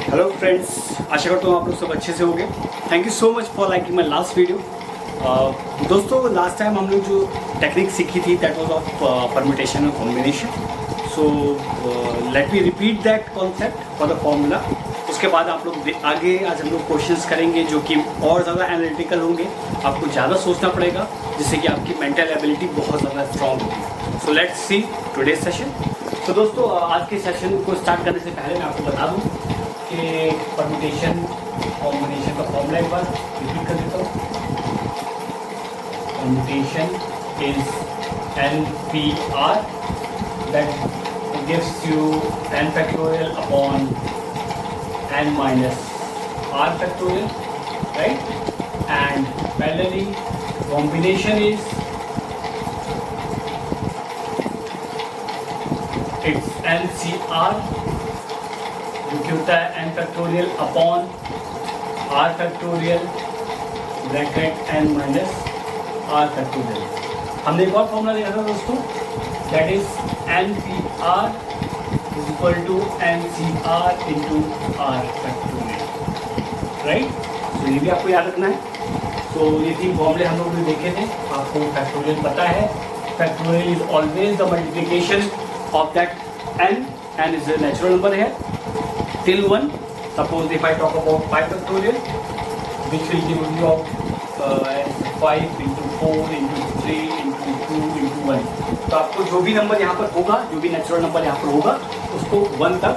Hello friends, आशा करता हूँ आप लोग सब अच्छे से होंगे। Thank you so much for liking my last video. दोस्तों, लास्ट टाइम हम लोग जो टेक्निक सीखी थी दैट वाज ऑफ परम्यूटेशन और combination. So let me repeat that concept for the formula. उसके बाद आप लोग आगे आज हम लोग क्वेश्चंस करेंगे जो कि और ज़्यादा एनालिटिकल होंगे। आपको ज़्यादा सोचना पड़ेगा जिससे कि आपकी मेंटल एबिलिटी बहुत ज़्यादा स्ट्रॉन्ग होगी। सो लेट्स सी टुडे सेशन। तो दोस्तों, आज के सेशन को स्टार्ट करने से पहले मैं आपको बता दूं कि परम्यूटेशन कॉम्बिनेशन का फॉर्मूला एक बार रिपीट कर देता हूँ। Permutation is NPR that gives you n factorial upon n minus r factorial, right? And parallelly combination is it's NCR जो कि होता है n factorial upon r factorial bracket n minus r factorial। हमने एक और फॉर्मूला देखा था दोस्तों, that is NPR is equal to NCR into r factorial, right? तो ये भी आपको याद रखना है। तो ये तीन फॉर्मूले हम लोग भी देखे थे, आपको फैक्टोरियल पता है। Factorial is always the multiplication of that n is a natural number here till 1. Suppose if I talk about 5 factorial, which will give you of 5 into 4 into 3 into 2 into 1. तो आपको जो भी नंबर यहाँ पर होगा, जो भी नेचुरल नंबर यहाँ पर होगा, उसको 1 तक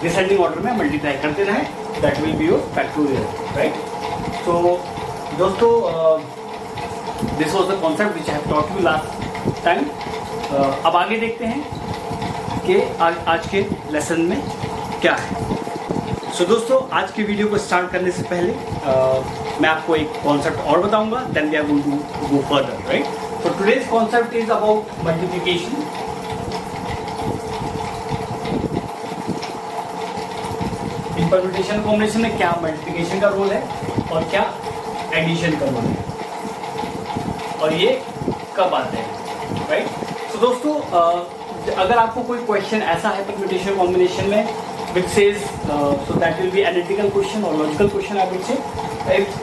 डिसेंडिंग ऑर्डर में मल्टीप्लाई करते रहे। That will be your factorial, right? तो दोस्तों, this was the concept which I have taught you last time. अब आगे देखते हैं कि आज के लेसन में क्या है। सो दोस्तों, आज की वीडियो को स्टार्ट करने से पहले मैं आपको एक कॉन्सेप्ट और बताऊंगा, then we are going to go further, right? So today's concept is about multiplication. इन परम्यूटेशन कॉम्बिनेशन में क्या मल्टीप्लिकेशन का रोल है और क्या एडिशन का रोल है, और ये कब आता है, राइट? सो दोस्तों, अगर आपको कोई क्वेश्चन ऐसा है परम्यूटेशन कॉम्बिनेशन में which says so that will be analytical question or logical question I would say.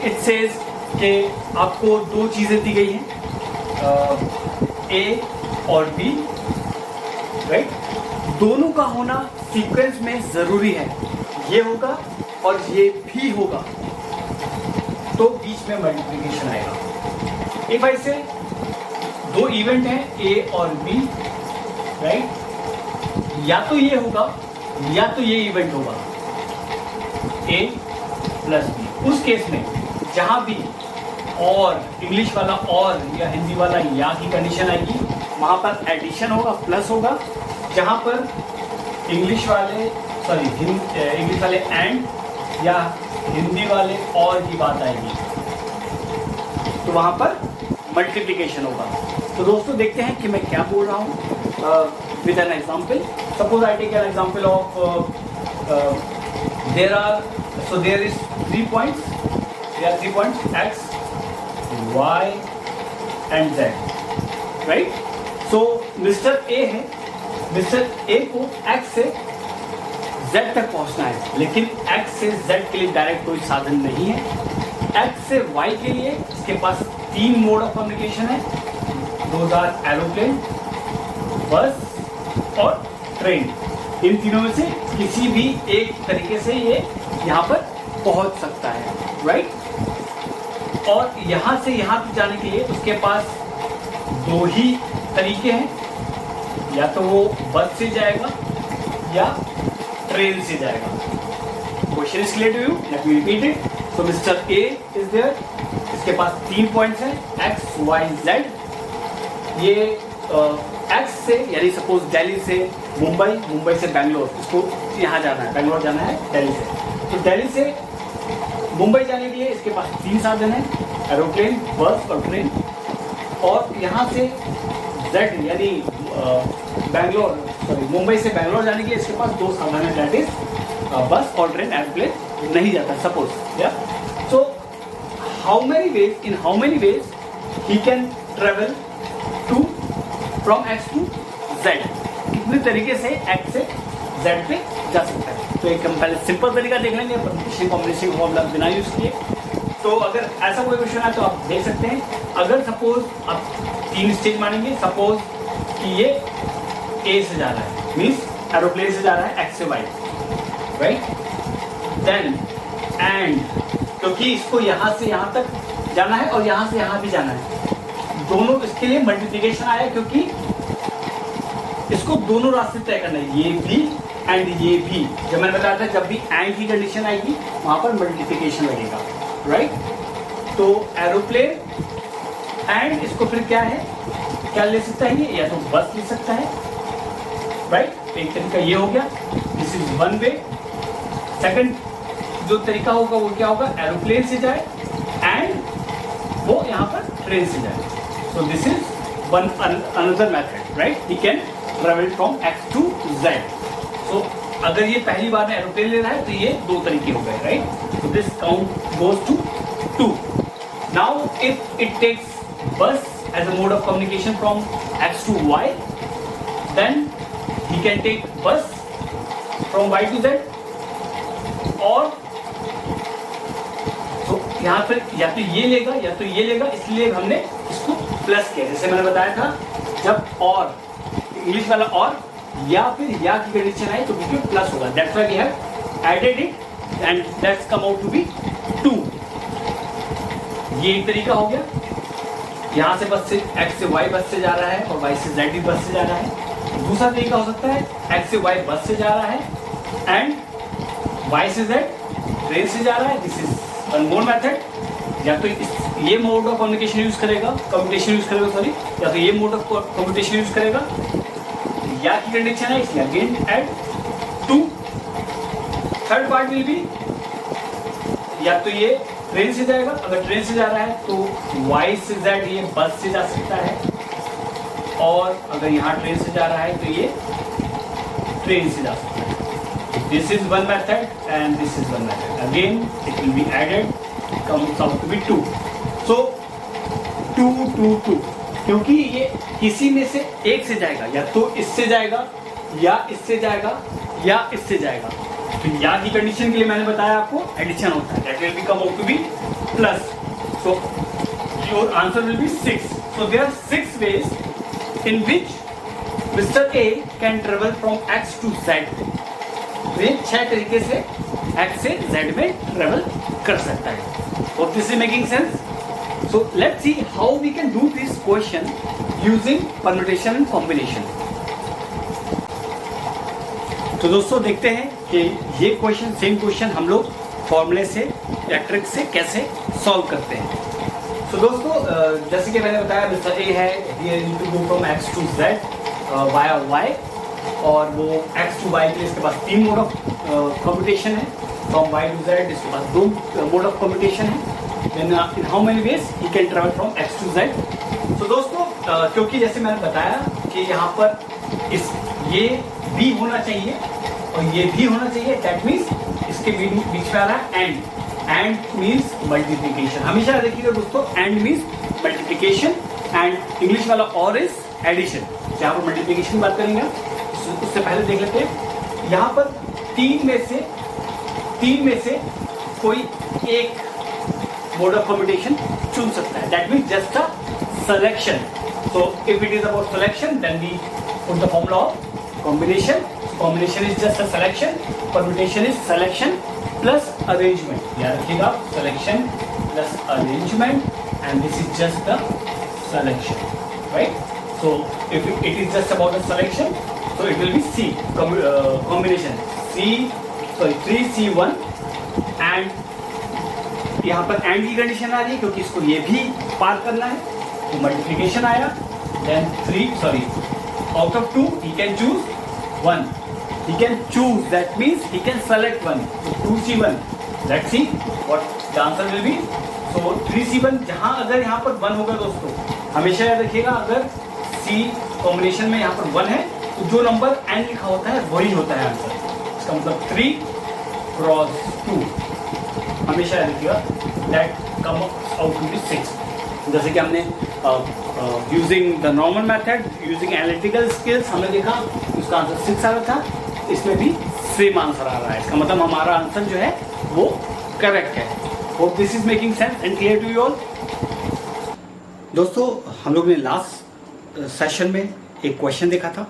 It says कि आपको दो चीज़ें दी गई हैं, A और B, राइट? दोनों का होना सीक्वेंस में ज़रूरी है, ये होगा और ये भी होगा, तो बीच में मल्टीप्लिकेशन आएगा। If I say दो इवेंट हैं A और B, राइट? या तो ये होगा या तो ये इवेंट होगा, A प्लस B। उस केस में जहां भी और इंग्लिश वाला और या हिंदी वाला या की कंडीशन आएगी, वहां पर एडिशन होगा, प्लस होगा। जहां पर इंग्लिश वाले एंड या हिंदी वाले और की बात आएगी, तो वहां पर मल्टीप्लिकेशन होगा। तो दोस्तों, देखते हैं कि मैं क्या बोल रहा हूँ with an example. Suppose I take an example of there is 3 points. There are 3 points X, Y and Z, right? So Mr. A है, Mr. A को X से Z तक पहुंचना है, लेकिन X से Z के लिए डायरेक्ट कोई साधन नहीं है। X से Y के लिए इसके पास 3 मोड ऑफ कम्युनिकेशन है, those are एरोप्लेन, बस और ट्रेन। इन तीनों में से किसी भी एक तरीके से ये यहाँ पर पहुंच सकता है, राइट? और यहाँ से यहाँ तक जाने के लिए उसके पास दो ही तरीके हैं, या तो वो बस से जाएगा या ट्रेन से जाएगा। Question is clear to you? Let me repeat it. So mister A is there, इसके पास 3 पॉइंट्स हैं X, Y, Z। ये X से, यानी सपोज दिल्ली से मुंबई, मुंबई से बेंगलोर, इसको यहाँ जाना है, बेंगलोर जाना है दिल्ली से। तो दिल्ली से मुंबई जाने के लिए इसके पास 3 साधन हैं, एरोप्लेन, बस और ट्रेन। और यहाँ से Z यानी मुंबई से बेंगलोर जाने के लिए इसके पास 2 साधन हैं, दैट इज बस और ट्रेन। एरोप्लेन नहीं जाता सपोज, या so how many ways he can travel to from X to Z, कितने तरीके से X से Z पे जा सकता है। तो एक हम पहले सिंपल तरीका देख लेंगे परम्यूटेशन कॉम्बिनेशन फॉर्मूला बिना यूज किए। तो अगर ऐसा कोई क्वेश्चन है तो आप देख सकते हैं। अगर सपोज आप 3 स्टेज मानेंगे, सपोज कि ये ए से जा रहा है, मीन्स एरोप्लेन से जा रहा है एक्स से वाई, राइट, देन एंड क्योंकि इसको यहाँ से यहाँ तक जाना है और यहाँ से यहाँ भी जाना है, दोनों इसके लिए मल्टीप्लिकेशन आया क्योंकि इसको दोनों रास्ते तय करना है, ये भी एंड ये भी। जब मैंने बताया था जब भी एंड की कंडीशन आएगी वहां पर मल्टीप्लिकेशन लगेगा, राइट। तो एरोप्लेन एंड इसको फिर क्या है, क्या ले सकता है ये, या तो बस ले सकता है, राइट। एक तरीका ये हो गया, this is one way. Second जो तरीका होगा वो क्या होगा, एरोप्लेन से जाए एंड वो यहाँ पर ट्रेन से जाए। So this is one another method, right. He can travel from X to Z. So अगर ये पहली बार में एरोप्लेन ले रहा है तो ये 2 तरीके हो गए, right. So this count goes to 2। Now if it takes bus as a mode of communication from X to Y, then he can take bus from y to z, और तो यहाँ पर या तो ये लेगा या तो ये लेगा, इसलिए हमने इसको प्लस किया। जैसे मैंने बताया था जब और इंग्लिश वाला और या फिर या की कंडीशन आई तो बिल्कुल प्लस होगा, that's why we have added it and that's come out to be 2। ये एक तरीका हो गया, यहाँ से बस से x से y बस से जा रहा है और y से z भी बस से जा रहा है। दूसरा तरीका हो सकता है x से y बस से जा रहा है एंड y से z ट्रेन से जा रहा है, this is one more method. या तो ये मोड ऑफ कम्युनिकेशन यूज करेगा, सॉरी, या तो ये मोड ऑफ कम्युनिकेशन यूज करेगा, या की कंडीशन है इसलिए again add 2। Third part will be या तो ये ट्रेन से जाएगा, अगर ट्रेन से जा रहा है तो y से z ये बस से जा सकता है, और अगर यहाँ ट्रेन से जा रहा है तो ये ट्रेन से जा सकता है। This is one method and this is one method, again it will be added, comes out to be 2। So 2 2 2, क्योंकि ये किसी में से एक से जाएगा, या तो इससे जाएगा या इससे जाएगा या इससे जाएगा। तो या की कंडीशन के लिए मैंने बताया आपको एडिशन होता है, that will be come out to be plus. So your answer will be 6। So there are 6 ways in which Mr. A can travel from X to Z। वे 6 तरीके से X से Z में ट्रेवल कर सकता है। Hope this is making sense? So let's see how we can do this question using permutation and combination। तो दोस्तों देखते हैं कि ये क्वेश्चन, सेम क्वेश्चन हम लोग फॉर्मूले से या ट्रिक से कैसे सॉल्व करते हैं। तो दोस्तों जैसे कि मैंने बताया मिस्टर ए है, ये need to go from X to Z via Y, और वो एक्स टू वाई के लिए इसके पास 3 मोड ऑफ कम्यूटेशन है, फ्रॉम वाई टू जेड इसके पास 2 मोड ऑफ कम्यूटेशन है। Then in how many ways he can travel from X to Z. तो दोस्तों क्योंकि जैसे मैंने बताया कि यहाँ पर ये भी होना चाहिए और ये भी होना चाहिए, दैट मीन्स इसके बीच में आ रहा है एंड मीन्स मल्टीप्लिकेशन। हमेशा देखिएगा दोस्तों, and means multiplication and English वाला और इज एडिशन। जहाँ पर मल्टीप्लिकेशन की बात करेंगे उससे पहले देख लेते हैं, यहाँ पर 3 में से कोई एक मोड ऑफ कम्यूटेशन चुन सकता है, that means just a selection। So if it is about selection, then we put the formula of combination. Combination is just a selection, permutation is selection plus arrangement। याद रखिएगा, selection plus arrangement, and this is just the selection, right? So if it is just about the selection, so it will be C combination, 3C1, and यहाँ पर and की condition आ रही है क्योंकि इसको ये भी पार करना है, तो मल्टीप्लिकेशन आया, then 3 out of 2 he can choose 1, he can choose, that means he can select 1, so 2C1, let's see what the answer will be। so 3C1, जहाँ अगर यहाँ पर 1 होगा दोस्तों, हमेशा याद रखिएगा, अगर C कॉम्बिनेशन में यहाँ पर 1 है तो जो नंबर n लिखा होता है वही होता है आंसर। इसका मतलब 3 क्रॉस 2, हमेशा याद रखिएगा, that come out to be 6। जैसे कि हमने using the normal method, using analytical skills हमने देखा, उसका आंसर 6 आ रहा था, इसमें भी सेम आंसर आ रहा है, इसका मतलब हमारा आंसर जो है वो करेक्ट है। Hope this is making sense and clear to you all. दोस्तों, हम लोग ने लास्ट सेशन में एक क्वेश्चन देखा था,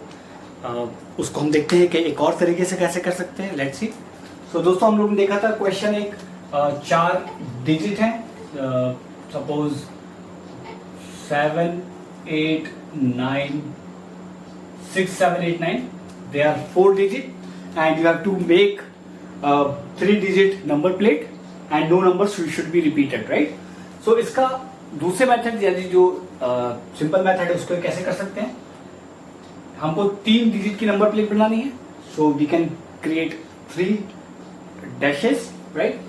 उसको हम देखते हैं कि एक और तरीके से कैसे कर सकते हैं। Let's see. सो दोस्तों, हम लोग ने देखा था क्वेश्चन एक 4 डिजिट है, suppose 7 8 9 6 7 8 9, they are 4 digit and you have to make 3 digit number plate and no numbers should be repeated, right? So इसका दूसरे मेथड यानी जो सिंपल मेथड है उसको कैसे कर सकते हैं। हमको 3 डिजिट की नंबर प्लेट बनानी है, so we can create 3 dashes, right.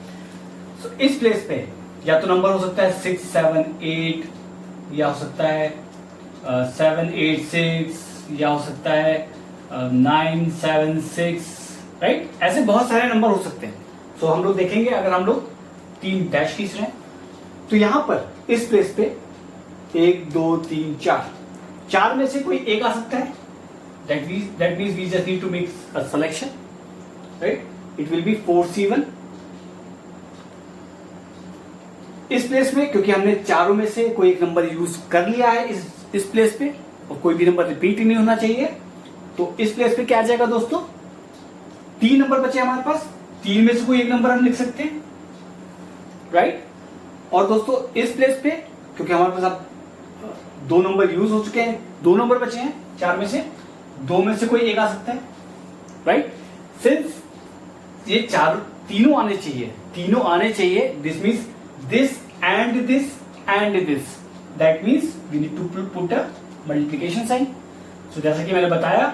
So इस प्लेस पे या तो नंबर हो सकता है 6 7 8, या हो सकता है 7 8 6, या हो सकता है 9 7 6, राइट। ऐसे बहुत सारे नंबर हो सकते हैं। सो हम लोग देखेंगे, अगर हम लोग 3 डैश खींच रहे हैं तो यहां पर इस प्लेस पे 1 2 3 4 में से कोई एक आ सकता है। That means we just need to make a selection, right. It will be 4 7। इस प्लेस में क्योंकि हमने चारों में से कोई एक नंबर यूज कर लिया है इस प्लेस पे, और कोई भी नंबर रिपीट ही नहीं होना चाहिए, तो इस प्लेस पे क्या आ जाएगा दोस्तों, 3 नंबर बचे हमारे पास। 3 में से कोई एक नंबर हम लिख सकते हैं, राइट। और दोस्तों इस प्लेस पे क्योंकि हमारे पास अब 2 नंबर यूज हो चुके हैं, 2 नंबर बचे हैं 4 में से, 2 में से कोई एक आ सकता है, राइट। सिंस ये तीनों आने चाहिए, this means this and this and this, that means we need to put a multiplication sign. So जैसा कि मैंने बताया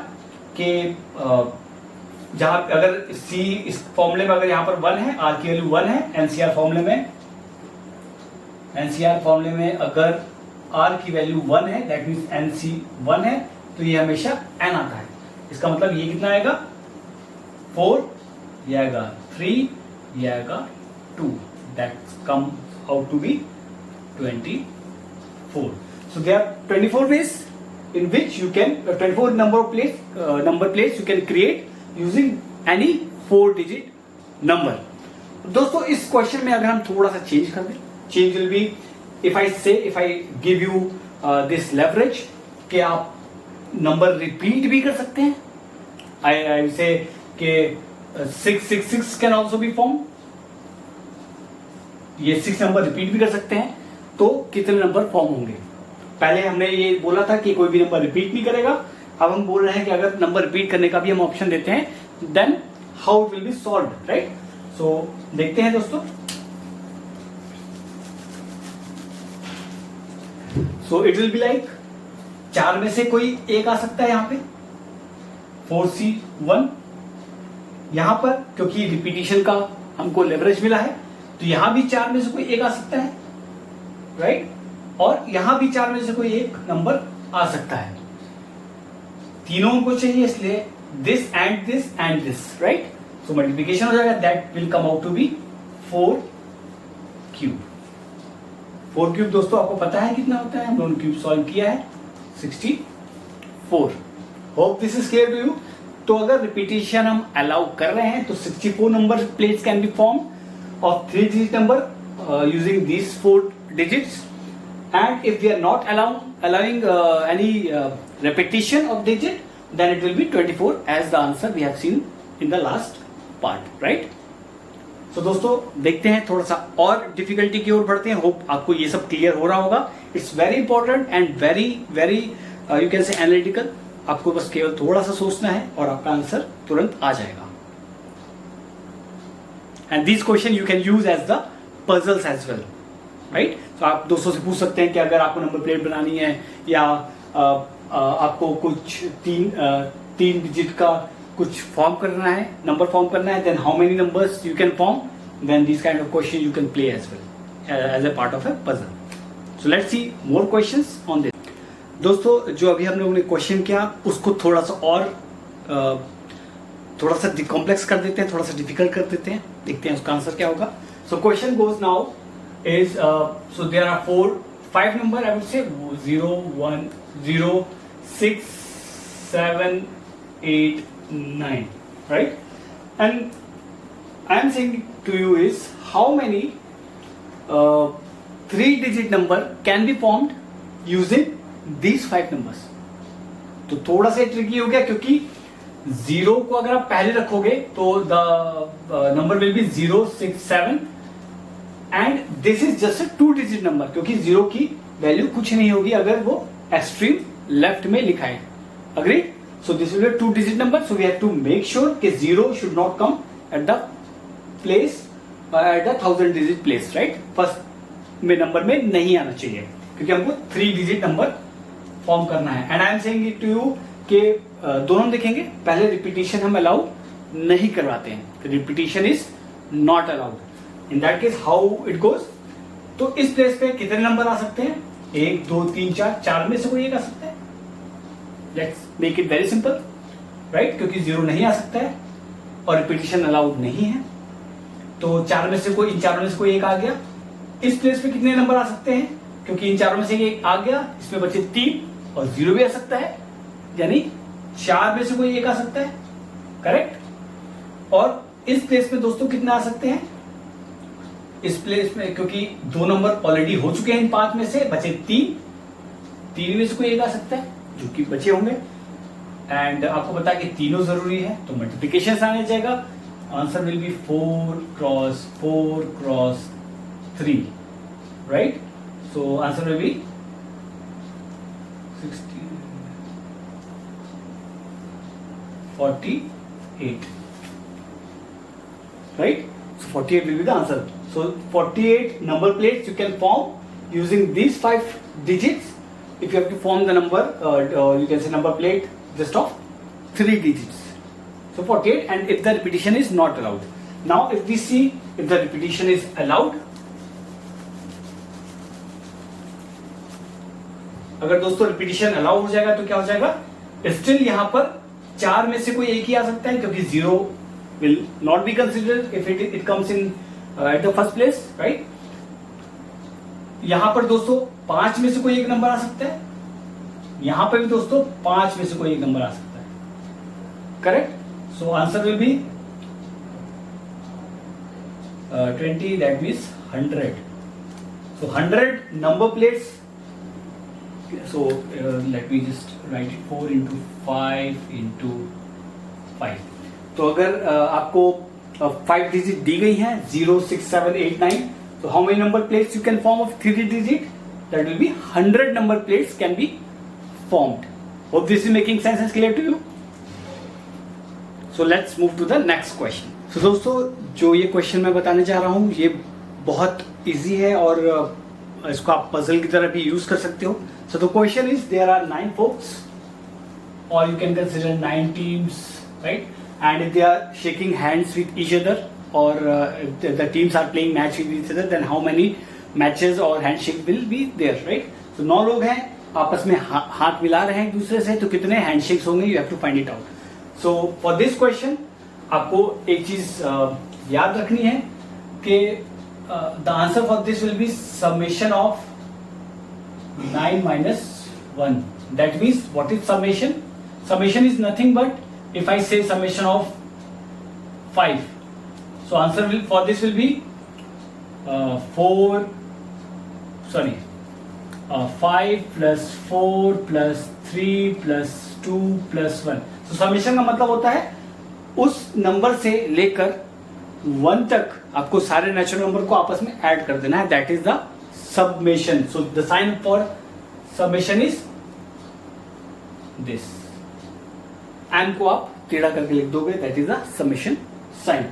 कि जहां अगर सी इस फॉर्मूले में अगर यहां पर 1 है, आर की वैल्यू 1 है, एनसीआर फॉर्मूले में अगर आर की वैल्यू 1 है, दैट मीन्स एनसी 1 है, तो ये हमेशा एन आता है। इसका मतलब ये कितना आएगा, 4, ये आएगा 3, ये आएगा 2, that come out to be 24. So there are 24 ways in which you can 24 number plates you can create using any 4 digit number. दोस्तों इस क्वेश्चन में अगर हम थोड़ा सा चेंज कर दें, change will be if I give you this leverage कि आप नंबर रिपीट भी कर सकते हैं। I say कि 666 can also be formed, ये 6 नंबर रिपीट भी कर सकते हैं, तो कितने नंबर फॉर्म होंगे। पहले हमने ये बोला था कि कोई भी नंबर रिपीट नहीं करेगा, अब हम बोल रहे हैं कि अगर नंबर रिपीट करने का भी हम ऑप्शन देते हैं, then how it will be solved, right. So देखते हैं दोस्तों। So it will be like 4 में से कोई एक आ सकता है यहां पे 4C1। यहां पर क्योंकि रिपीटिशन का हमको लेवरेज मिला है, तो यहां भी 4 में से कोई एक आ सकता है, राइट। और यहां भी 4 में से कोई एक नंबर आ सकता है। तीनों को चाहिए, इसलिए this and this and this, right. So multiplication हो जाएगा, that will come out to be 4 cube. 4 cube दोस्तों आपको पता है कितना होता है, हम लोगों ने क्यूब सॉल्व किया है 64। Hope this is clear to you. तो अगर रिपीटिशन हम अलाउ कर रहे हैं तो 64 number plates can B form of 3 digit number using these 4 digits, and if we are not allowing any repetition of digit, then it will be 24 as the answer we have seen in the last part, right? So दोस्तों देखते हैं, थोड़ा सा और difficulty की ओर बढ़ते हैं। Hope आपको ये सब क्लियर हो रहा होगा। It's very important and very you can say analytical. आपको बस केवल थोड़ा सा सोचना है और आपका आंसर तुरंत आ जाएगा। And this question you can use as the puzzles as well, right. तो आप दोस्तों से पूछ सकते हैं कि अगर आपको नंबर प्लेट बनानी है या आपको कुछ 3 डिजिट का कुछ फॉर्म करना है, नंबर फॉर्म करना है, then how many numbers you can form, then this kind of question you can play as well as a part of a puzzle. So let's see more questions on this. दोस्तों जो अभी हम लोगों ने question किया उसको थोड़ा सा और थोड़ा सा कॉम्प्लेक्स कर देते हैं, थोड़ा सा डिफिकल्ट कर देते हैं, देखते हैं उसका आंसर क्या होगा। So question goes now is so there are 5 number, I would say 0 1 0 6 7 8 9, right. And I am saying to you is how many 3-digit number can be formed using these 5 numbers. तो थोड़ा सा tricky हो गया क्योंकि 0 को अगर आप पहले रखोगे तो the number will be 0, 6, 7 and this is just a 2-digit number क्योंकि 0 की वैल्यू कुछ नहीं होगी अगर वो एक्सट्रीम लेफ्ट में लिखा है. Agree? So this will be 2-digit number. So we have to make sure कि 0 should not come at the place at the 1000-digit place, right? First में नंबर में नहीं आना चाहिए क्योंकि हमको 3-digit नंबर फॉर्म करना है. And I am saying it to you कि दोनों देखेंगे. पहले रिपीटिशन हम अलाउ नहीं करवाते हैं. Repetition is not allowed. In that case how it goes. तो इस प्लेस पे कितने नंबर आ सकते हैं? 1, 2, 3, 4 में से कोई एक आ सकता है. Let's make it very simple, right? क्योंकि 0 नहीं आ सकता है और रिपीटिशन अलाउड नहीं है. तो 4 में से कोई, इन चारों में से कोई एक आ गया. इस प्लेस पे कितने नंबर आ सकते हैं? क्योंकि इन चारों में से एक आ गया, इसमें बचे 3 और 0 भी आ सकता है, यानी 4 में से कोई एक आ सकता है. करेक्ट? और इस प्लेस में दोस्तों कितने आ सकते हैं? इस प्लेस में क्योंकि 2 नंबर ऑलरेडी हो चुके हैं इन 5 में से, बचे 3 में से कोई एक आ सकता है जो कि बचे होंगे. एंड आपको पता है कि तीनों जरूरी है तो मल्टीप्लीकेशन आने जाएगा. Answer will be 4 cross 4 cross 3, right? So answer will B 48, right? So 48 will be the answer. So 48 number plates you can form using these 5 digits. If you have to form the number, you can say number plate just of 3 digits. So 48, and if the repetition is not allowed. Now if we see if the repetition is allowed. अगर दोस्तों repetition allow हो जाएगा तो क्या हो जाएगा? Still यहां पर 4 में से कोई एक ही आ सकता है क्योंकि 0 will not be considered if it comes in at the first place, right? यहां पर दोस्तों 5 में से कोई एक नंबर आ सकता है. यहां पर भी दोस्तों 5 में से कोई एक नंबर आ सकता है. Correct? So answer will B 20, that means 100. So 100 number plates. So let me just write it 4 into 5 into 5. तो अगर आपको 5 डिजिट दी गई हैं 0, 6, 7, 8, 9, तो how many number plates you can form of 3 digit? That will be 100 number plates can be formed. Hope this is making sense and clear to you. So let's move to the next question. So दोस्तों जो ये question मैं बताने जा रहा हूं ये बहुत इजी है और इसको आप पजल की तरह भी यूज कर सकते हो. So the question is there are 9 folks or you can consider 9 teams, right? And if they are shaking hands with each other or if the teams are playing match with each other, then how many matches or handshake will be there, right? So 9 लोग हैं आपस में हाथ मिला रहे हैं एक दूसरे से, तो कितने हैंडशेक्स होंगे? You have to find it out. So for this question आपको एक चीज याद रखनी है कि the answer for this will be summation of 9 minus 1. That means what is summation? Summation is nothing but if I say summation of 5. So answer will for this will be 5 plus 4 plus 3 plus 2 plus 1. So summation का मतलब होता है उस number से लेकर 1 तक आपको सारे नेचुरल नंबर को आपस में ऐड कर देना है. That is the summation. So the sign for summation is this. M को आप टेढ़ा करके लिख दोगे, that is the summation sign.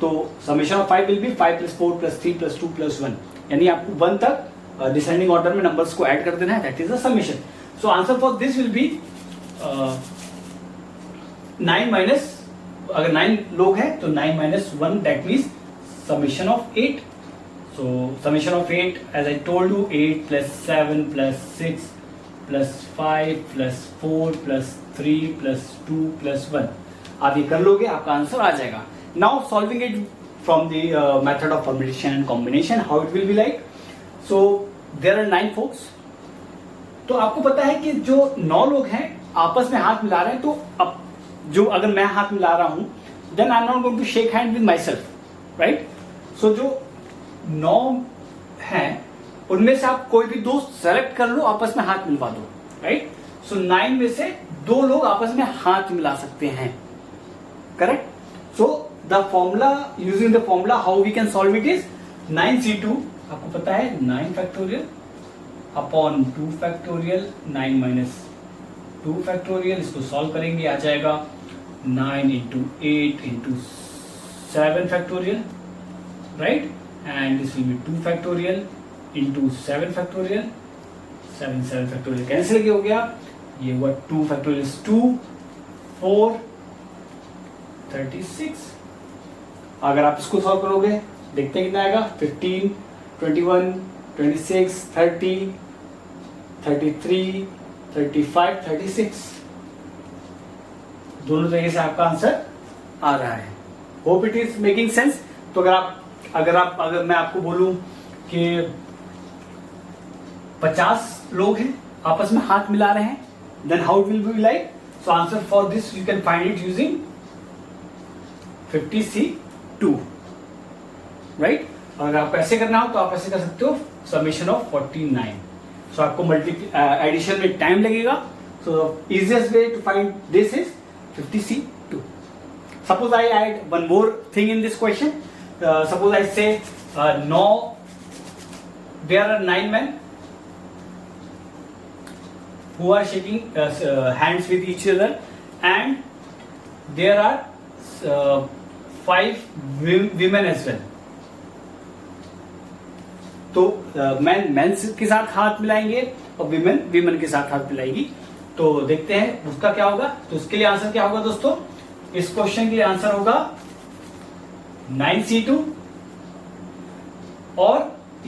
तो summation of 5 will be 5 plus 4 plus 3 plus 2 plus 1. यानी आपको 1 तक डिसेंडिंग ऑर्डर में नंबर्स को ऐड कर देना है. that is the summation. So answer for this will be 9 minus, अगर 9 लोग हैं तो 9 minus 1, that means summation of 8. So summation of 8, as I told you, 8 plus 7 plus 6 plus 5 plus 4 plus 3 plus 2 plus 1. आप ये कर लोगे, आपका आंसर आ जाएगा. Now solving it from the method of permutation and combination, how it will be like? So there are 9 folks. तो आपको पता है कि जो 9 लोग हैं आपस में हाथ मिला रहे हैं, तो अब जो अगर मैं हाथ मिला रहा हूं then I'm not going to shake hand with myself, right? So जो 9 हैं उनमें से आप कोई भी दो सेलेक्ट कर लो, आपस में हाथ मिलवा दो, राइट? सो 9 में से 2 लोग आपस में हाथ मिला सकते हैं, correct? So the formula, using the formula how we can solve it is 9c2, आपको पता है 9 factorial upon 2 factorial 9 minus 2 factorial, इसको सॉल्व करेंगे आ जाएगा 9 into 8 into 7 factorial, right? And this will be 2 factorial into 7 factorial, 7 factorial cancel हो गया, ये हुआ 2 फैक्टोरियल 2 4 36। अगर आप इसको सॉल्व करोगे देखते हैं कितना आएगा, 15 21 26 30 33 35 36, दोनों तरीके से आपका आंसर आ रहा है। Hope it is making sense. तो अगर मैं आपको बोलूं कि 50 लोग हैं आपस में हाथ मिला रहे हैं, then how will be like? So answer for this you can find it using 50c2, right? और अगर आपको ऐसे करना हो तो आप ऐसे कर सकते हो, समेशन ऑफ 49। सो आपको एडिशन में टाइम लगेगा, so easiest way to find this is 50c2। Suppose I add one more thing in this question, suppose I say there are 9 men who are shaking hands with each other, and there are 5 women as well. तो man के साथ हाथ मिलाएंगे और women के साथ हाथ मिलाएगी। तो देखते हैं उसका क्या होगा। तो उसके लिए आंसर क्या होगा दोस्तों? इस क्वेश्चन के लिए आंसर होगा 9c2, और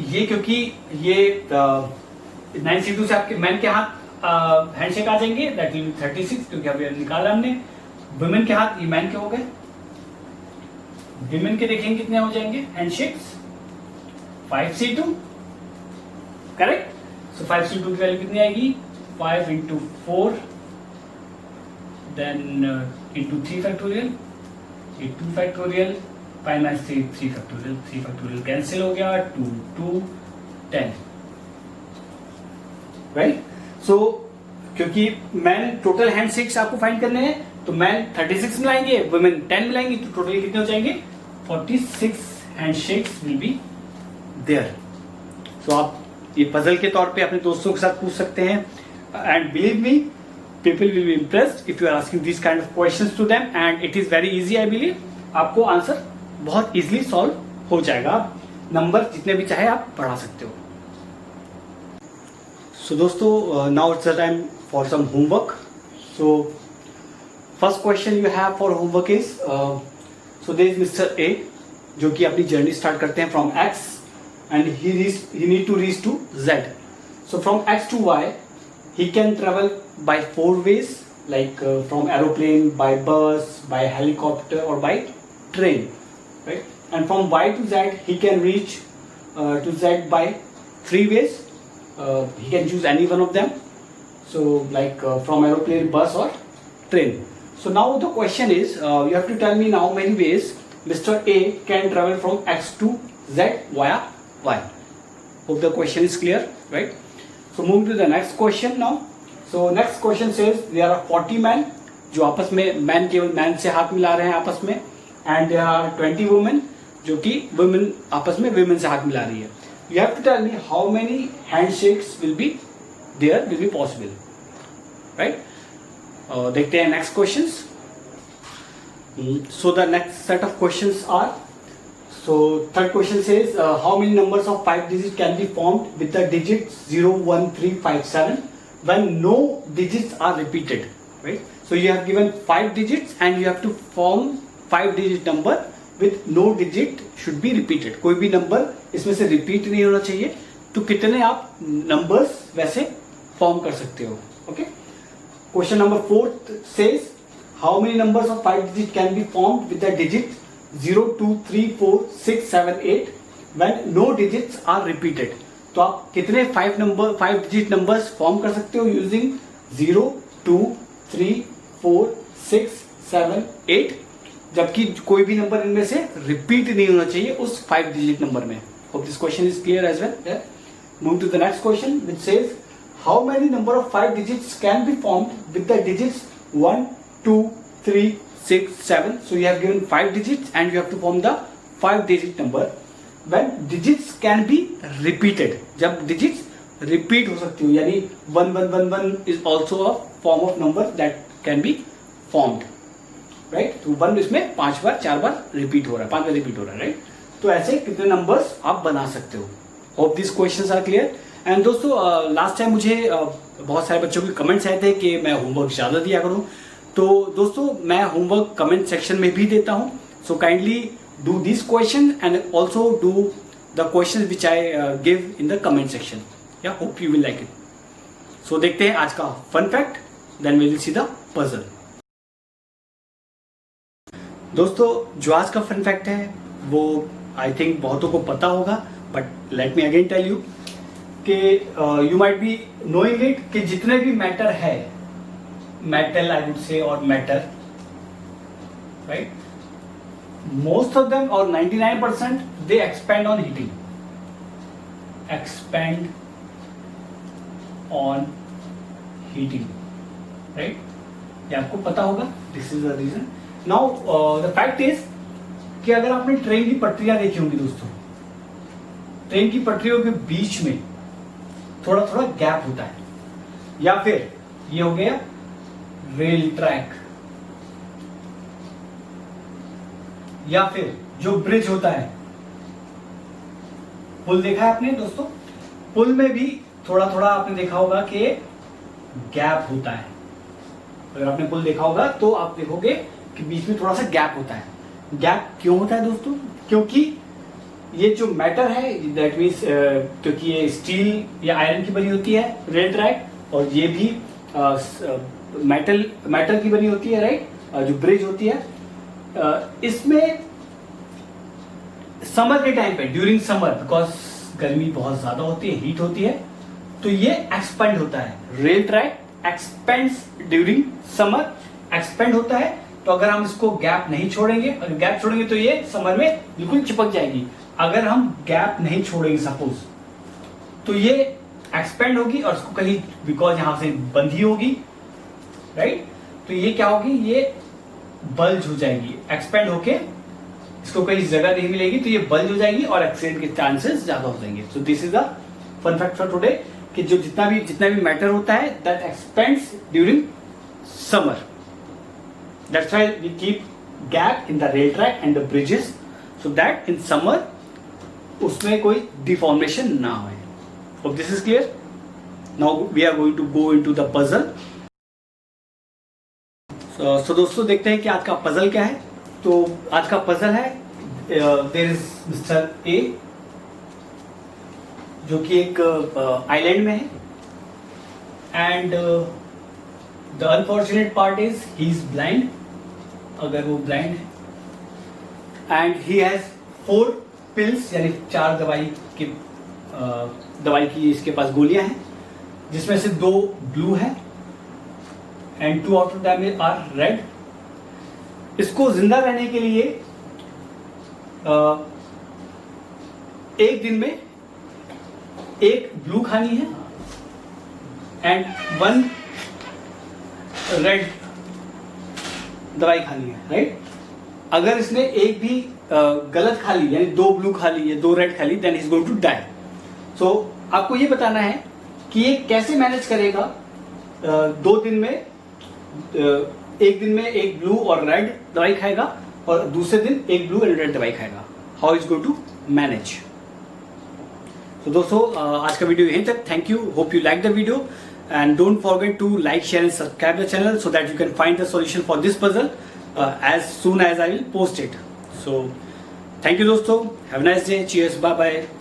ये क्योंकि ये 9c2 से आपके मैन के हाथ हैंडशेक आ जाएंगे, दैट विल बी 36, क्योंकि अभी निकाला हमने। वुमेन के हाथ ये मैन के हो गए, विमेन के देखेंगे कितने हो जाएंगे हैंडशेक्स, 5c2, करेक्ट? सो 5c2 की वैल्यू कितनी आएगी? 5 into 4 then into 3 factorial, 2 factorial, 5 minus 3 factorial, 3 factorial cancel हो गया, 2 2 10, राइट? सो क्योंकि मैन टोटल हैंडशेक्स आपको फाइंड करने हैं, तो मैन 36 मिलाएंगे, वुमेन 10 मिलाएंगे, तो टोटल कितने हो जाएंगे? 46 हैंडशेक्स विल बी देयर। सो आप ये पजल के तौर पे अपने दोस्तों के साथ पूछ सकते हैं, and believe me people will be impressed if you are asking this kind of questions to them, and it is very easy. I believe आपको आंसर बहुत इजीली सॉल्व हो जाएगा, नंबर जितने भी चाहे आप बढ़ा सकते हो। सो दोस्तों, now it's the time for some homework. So first question you have for homework is, so there is mister A, जो कि अपनी जर्नी स्टार्ट करते हैं from X and he need to reach to Z. So from X to Y he can travel by 4 ways, like from aeroplane, by bus, by helicopter, or by train, right? And from Y to Z he can reach to Z by 3 ways. He can choose any one of them, so like from aeroplane, bus, or train. So now the question is, you have to tell me now many ways Mr. A can travel from X to Z via Y. Hope the question is clear, right? So moving to the next question now. So next question says there are 40 men जो आपस में man केवल man से हाथ मिला रहे हैं आपस में, and there are 20 women जो कि women आपस में women से हाथ मिला रही है. You have to tell me how many handshakes will be possible, right? देखते हैं next questions. So the next set of questions are, so third question says how many numbers of 5 digits can be formed with the digits 0 1 3 5 7 when no digits are repeated, right? So you have given 5 digits and you have to form 5 digit number with no digit should be repeated. कोई भी number इसमें से repeat नहीं होना चाहिए, तो कितने आप नंबर्स वैसे फॉर्म कर सकते हो, okay? Question number 4 says how many numbers of 5 digits can be formed with the digit 0 2 3 4 6 7 8 when no digits are repeated. तो आप कितने 5 digit numbers फॉर्म कर सकते हो using 0 2 3 4 6 7 8 जबकि कोई भी नंबर इनमें से रिपीट नहीं होना चाहिए उस 5 डिजिट नंबर में. Hope this question is clear as well. Move to the next question which says how many number of 5 digits can be formed with the digits 1, 2, 3, 6, 7. So you have given 5 digits and you have to form the 5 digit number. When digits can be repeated, जब digits repeat हो सकती हो, यानी 1, 1, 1, 1 is also a form of number that can be formed, right? तो 1 इसमें 5 बार 4 बार repeat हो रहा है, 5 बार रिपीट हो रहा है, राइट? तो ऐसे कितने नंबर्स आप बना सकते हो. Hope this questions are clear. And दोस्तों लास्ट टाइम मुझे बहुत सारे बच्चों के कमेंट्स आए थे कि मैं होमवर्क ज़्यादा दिया करूं. तो दोस्तों मैं होमवर्क कमेंट सेक्शन में भी देता हूं. So kindly do this question and also do the question which I give in the comment section. Yeah hope you will like it. So देखते हैं आज का fun fact, then we will see the puzzle. दोस्तों जो आज का fun fact है वो आई थिंक बहुतों को पता होगा, but let me again tell you कि you might be knowing it कि जितने भी मैटर है, मेटल आई वुड से और matter, right, most of them और 99% they expend on heating. Expend on heating, right? ये आपको पता होगा. This is the reason. Now the fact is कि अगर आपने ट्रेन की पटरियां देखी होंगी दोस्तों, ट्रेन की पटरियों के बीच में थोड़ा थोड़ा गैप होता है, या फिर ये हो गया रेल ट्रैक, या फिर जो ब्रिज होता है, पुल देखा है आपने दोस्तों, पुल में भी थोड़ा थोड़ा आपने देखा होगा कि गैप होता है. अगर आपने पुल देखा होगा तो आप देखोगे कि बीच में थोड़ा सा गैप होता है. गैप क्यों होता है दोस्तों? क्योंकि ये जो मैटर है, दैट मीन्स क्योंकि ये स्टील या आयरन की बनी होती है रेल ट्रैक, और ये भी मेटल की बनी होती है, राइट? जो ब्रिज होती है, इसमें समर के टाइम पे, ड्यूरिंग समर, बिकॉज गर्मी बहुत ज्यादा होती है, हीट होती है, तो ये एक्सपेंड होता है. Rail track expends during summer, expand होता है. तो अगर हम इसको गैप नहीं छोड़ेंगे, अगर गैप छोड़ेंगे तो ये समर में बिल्कुल चिपक जाएगी. अगर हम गैप नहीं छोड़ेंगे सपोज, तो ये एक्सपेंड होगी और इसको कहीं, बिकॉज यहां से बंधी होगी, राइट? तो ये क्या होगी, ये बल्ज हो जाएगी. एक्सपेंड होके इसको कहीं जगह नहीं मिलेगी, तो ये बल्ज हो जाएगी और एक्सीडेंट के चांसेस ज्यादा हो जाएंगे. So this is the fun fact for today कि जो जितना भी मैटर होता है that expands during summer. That's why we keep gap in the rail track and the bridges, so that in summer उसमें कोई deformation ना हो. Hope this is clear. Now we are going to go into the puzzle. So दोस्तों देखते हैं कि आज का puzzle क्या है. तो आज का puzzle है there is Mr. A जो कि एक island में है, and the unfortunate part is he is blind. अगर वो ब्लाइंड है, एंड ही हैज 4 पिल्स, यानी 4 दवाई की इसके पास गोलियां हैं, जिसमें से 2 ब्लू है and 2 out of them are red. इसको जिंदा रहने के लिए एक दिन में 1 ब्लू खानी है एंड 1 रेड दवाई खानी है, राइट? अगर इसने एक भी गलत खा ली, यानी 2 ब्लू खा ली या 2 रेड खा ली, then is going to die. So आपको ये बताना है कि ये कैसे मैनेज करेगा 2 दिन में, एक दिन में 1 ब्लू और रेड दवाई खाएगा और दूसरे दिन 1 ब्लू एंड रेड दवाई खाएगा. How is going to manage? तो दोस्तों आज का वीडियो यहीं तक. Thank you. Hope you like the video. And don't forget to like, share and subscribe the channel so that you can find the solution for this puzzle as soon as I will post it. So thank you दोस्तों. Have a nice day. Cheers. Bye bye.